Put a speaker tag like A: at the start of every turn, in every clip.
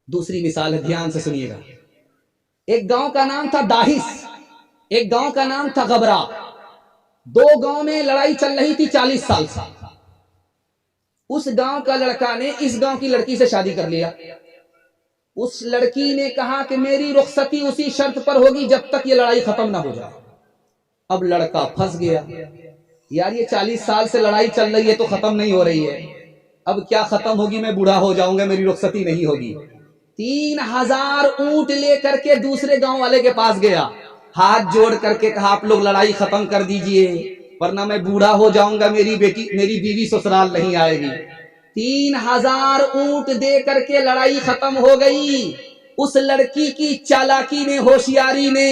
A: दूसरी मिसाल है, ध्यान से सुनिएगा। एक गांव का नाम था दाहिस, एक गांव का नाम था गबरा। दो गांव में लड़ाई चल रही थी 40 साल से। उस गांव का लड़का ने इस गांव की लड़की से शादी कर लिया। उस लड़की ने कहा कि मेरी रुखसती उसी शर्त पर होगी जब तक ये लड़ाई खत्म ना हो जाए। अब लड़का फंस गया, यार ये 40 साल से लड़ाई चल रही है तो खत्म नहीं हो रही है, अब क्या खत्म होगी, मैं बूढ़ा हो जाऊंगा, मेरी रुखसती नहीं होगी। 3000 ऊंट लेकर के दूसरे गांव वाले के पास गया, हाथ जोड़ करके कहा आप लोग लड़ाई खत्म कर दीजिए वरना मैं बूढ़ा हो जाऊंगा, मेरी बीवी ससुराल नहीं आएगी। 3000 ऊंट दे करके लड़ाई खत्म हो गई। उस लड़की की चालाकी ने, होशियारी ने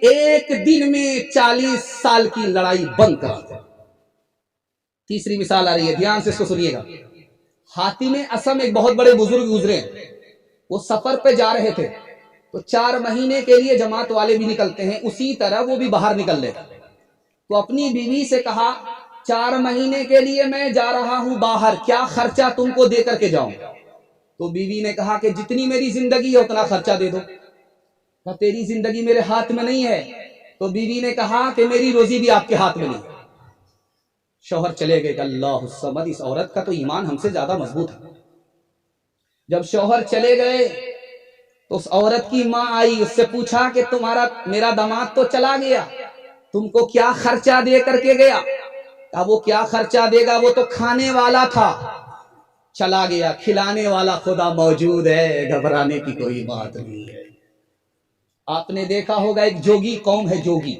A: एक दिन में 40 साल की लड़ाई बंद करा दी। तीसरी मिसाल आ रही है, ध्यान से इसको सुनिएगा। हातिम असम एक बहुत बड़े बुजुर्ग गुजरे, वो सफर पे जा रहे थे तो 4 महीने के लिए जमात वाले भी निकलते हैं, उसी तरह वो भी बाहर निकल लेते। तो अपनी बीवी से कहा 4 महीने के लिए मैं जा रहा हूं बाहर, क्या खर्चा तुमको दे करके जाऊं? तो बीवी ने कहा कि जितनी मेरी जिंदगी है उतना खर्चा दे दो। तो तेरी जिंदगी मेरे हाथ में नहीं है। तो बीवी ने कहा कि मेरी रोजी भी आपके हाथ में नहीं। शौहर चले गए। अल्लाह समद, इस औरत का तो ईमान हमसे ज्यादा मजबूत है। जब शौहर चले गए तो उस औरत की माँ आई, उससे पूछा कि मेरा दामाद तो चला गया, तुमको क्या खर्चा दे करके गया? अब वो क्या खर्चा देगा, वो तो खाने वाला था, चला गया, खिलाने वाला खुदा मौजूद है, घबराने की कोई बात नहीं है। आपने देखा होगा एक जोगी कौम है, जोगी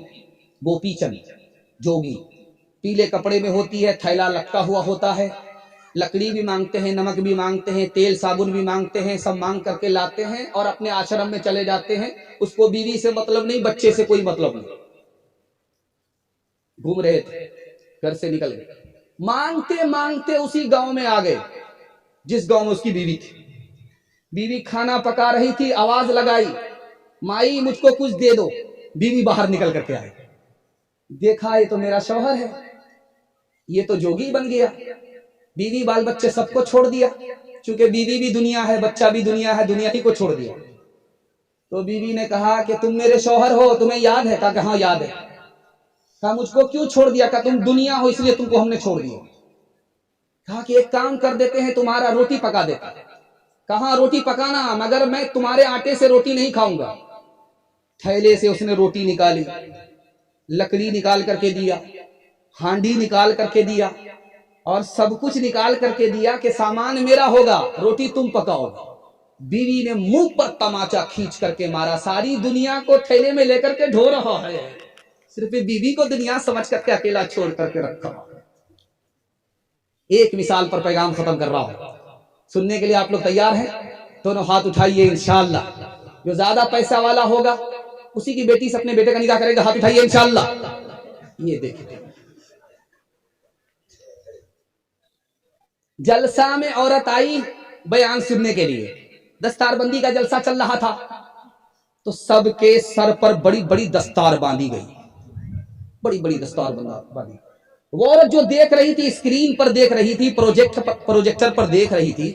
A: गोपी चंद जोगी, पीले कपड़े में होती है, थैला लटका हुआ होता है, लकड़ी भी मांगते हैं, नमक भी मांगते हैं, तेल साबुन भी मांगते हैं, सब मांग करके लाते हैं और अपने आश्रम में चले जाते हैं। उसको बीवी से मतलब नहीं, बच्चे से कोई मतलब नहीं। घूम रहे थे, घर से निकल गए, मांगते मांगते उसी गांव में आ गए जिस गांव में उसकी बीवी थी। बीवी खाना पका रही थी, आवाज लगाई, माई मुझको कुछ दे दो। बीवी बाहर निकल करके आई, देखा ये तो मेरा शौहर है, ये तो जोगी बन गया। बीवी बाल बच्चे सबको छोड़ दिया, चूंकि बीवी भी दुनिया है, बच्चा भी दुनिया है, दुनिया ही को छोड़ दिया। तो बीवी ने कहा कि तुम मेरे शौहर हो, तुम्हें याद है? कहा हाँ याद है। कहा मुझको क्यों छोड़ दिया? कहा तुम दुनिया हो इसलिए तुमको हमने छोड़ दिया। कहा कि एक काम कर देते हैं, तुम्हारा रोटी पका देता है। कहा रोटी पकाना, मगर मैं तुम्हारे आटे से रोटी नहीं खाऊंगा। थैले से उसने रोटी निकाली, लकड़ी निकाल करके दिया, हांडी निकाल करके दिया और सब कुछ निकाल करके दिया कि सामान मेरा होगा, रोटी तुम पकाओगे। बीवी ने मुंह पर तमाचा खींच करके मारा, सारी दुनिया को थैले में लेकर के ढो रहा है, सिर्फ बीवी को दुनिया समझ करके अकेला छोड़ करके रखा। एक मिसाल पर पैगाम खत्म कर रहा हूं, सुनने के लिए आप लोग तैयार हैं? दोनों हाथ उठाइए, इंशाअल्लाह जो ज्यादा पैसा वाला होगा उसी की बेटी से अपने बेटे का निकाह करेगा। हाथ उठाइए इंशाअल्लाह। ये देखिए, जलसा में औरत आई बयान सुनने के लिए, दस्तारबंदी का जलसा चल रहा था, तो सबके सर पर बड़ी बड़ी दस्तार बांधी गई, बड़ी बड़ी दस्तार बांधी। वो औरत जो देख रही थी, स्क्रीन पर देख रही थी, प्रोजेक्टर पर देख रही थी,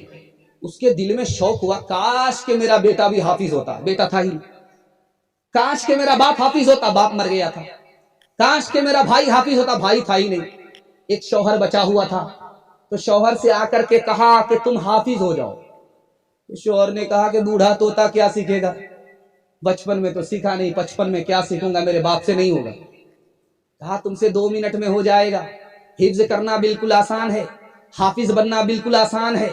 A: उसके दिल में शौक हुआ, काश के मेरा बेटा भी हाफिज होता। बेटा था ही, काश के मेरा बाप हाफिज होता, बाप मर गया था। काश के मेरा भाई हाफिज होता, भाई था ही नहीं। एक शौहर बचा हुआ था, तो शौहर से आकर के कहा कि तुम हाफिज हो जाओ। तो शौहर ने कहा कि बूढ़ा तोता क्या सीखेगा, बचपन में तो सीखा नहीं, 55 में क्या सीखूंगा, मेरे बाप से नहीं होगा। कहा तुमसे 2 मिनट में हो जाएगा, हिफ्ज करना बिल्कुल आसान है, हाफिज बनना बिल्कुल आसान है,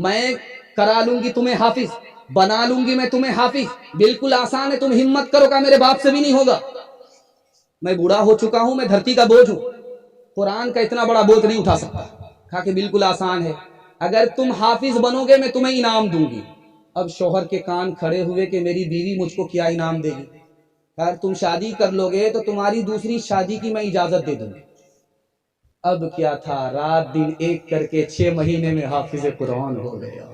A: मैं करा लूंगी तुम्हें हाफिज, बना लूंगी मैं तुम्हें हाफिज, बिल्कुल आसान है, तुम हिम्मत करो। का मेरे बाप से भी नहीं होगा, मैं बूढ़ा हो चुका हूं, मैं धरती का बोझ हूं, कुरान का इतना बड़ा बोझ नहीं उठा सकता। कहा कि बिल्कुल आसान है, अगर तुम हाफिज बनोगे मैं तुम्हें इनाम दूंगी। अब शौहर के कान खड़े हुए कि मेरी बीवी मुझको क्या इनाम देगी? अगर तुम शादी कर लोगे तो तुम्हारी दूसरी शादी की मैं इजाजत दे दूंगी। अब क्या था, रात दिन एक करके 6 महीने में हाफिज कुरान हो गया।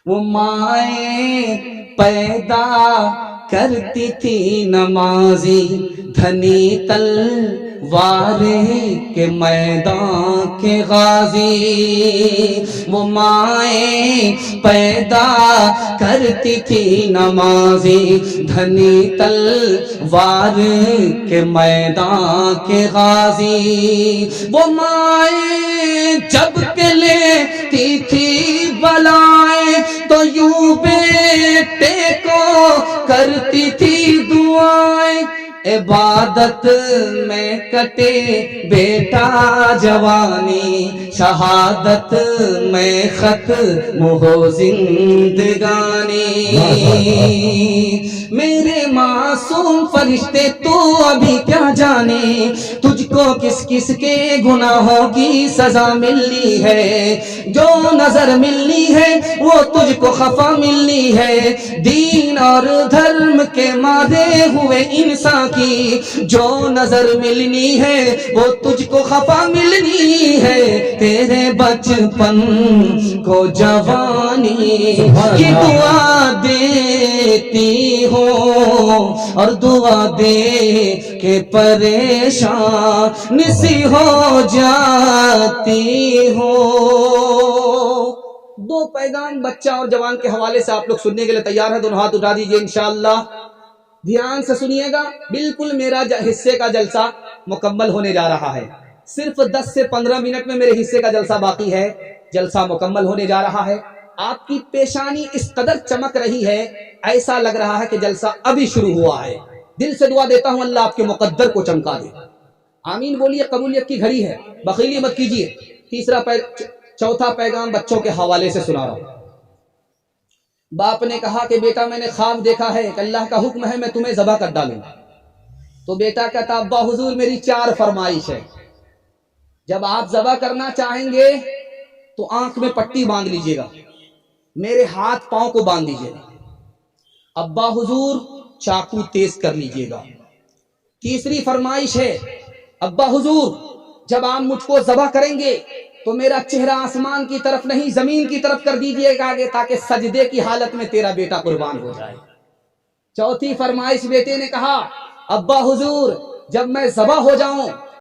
A: वो माए पैदा करती थी नमाजी, धनी तल وارے کے میدان کے غازی، وہ مائیں پیدا کرتی تھی نمازی، دھنی تلوار کے میدان کے غازی، وہ مائیں جب کہ لیتی تھی بلائیں تو یوں بیٹے کو کرتی تھی دعائیں، عبادت میں کٹے بیٹا جوانی، شہادت میں ختم ہو زندگانی، میرے معصوم فرشتے تو ابھی کیا جانے تجھ کو کس کس کے گناہوں کی سزا ملنی ہے، جو نظر ملنی ہے وہ تجھ کو خفا ملنی ہے، دین اور دھرم کے مارے ہوئے انسان کی جو نظر ملنی ہے وہ تجھ کو خفا ملنی ہے، تیرے بچپن کو جوانی کی دعا دیتی ہو اور دعا دے کے پریشان سی ہو جاتی ہو۔ دو پیغام بچہ اور جوان کے حوالے سے آپ لوگ سننے کے لیے تیار ہیں؟ دونوں ہاتھ اٹھا دیجئے انشاءاللہ، دھیان سے سنیے گا، بالکل میرا حصے کا جلسہ مکمل ہونے جا رہا ہے، صرف 10 سے 15 منٹ میں میرے حصے کا جلسہ باقی ہے، جلسہ مکمل ہونے جا رہا ہے۔ آپ کی پیشانی اس قدر چمک رہی ہے ایسا لگ رہا ہے کہ جلسہ ابھی شروع ہوا ہے، دل سے دعا دیتا ہوں اللہ آپ کے مقدر کو چمکا دے، آمین بولیے، قبولیت کی گھڑی ہے، بخیلی مت کیجیے۔ چوتھا پیغام بچوں کے حوالے سے سنا رہا ہوں۔ باپ نے کہا کہ بیٹا میں نے خواب دیکھا ہے کہ اللہ کا حکم ہے میں تمہیں ذبح کر ڈالوں، تو بیٹا کہتا ابا حضور میری 4 فرمائش ہے، جب آپ ذبح کرنا چاہیں گے تو آنکھ میں پٹی باندھ لیجئے گا، میرے ہاتھ پاؤں کو باندھ دیجئے گا، ابا حضور چاقو تیز کر لیجئے گا۔ تیسری فرمائش ہے ابا حضور جب آپ مجھ کو ذبح کریں گے تو میرا چہرہ آسمان کی طرف نہیں زمین کی طرف کر دیجئے گا آگے، تاکہ سجدے کی حالت میں تیرا بیٹا قربان ہو جائے۔ چوتھی فرمائش بیٹے نے کہا ابا حضور جب میں ذبح ہو جاؤں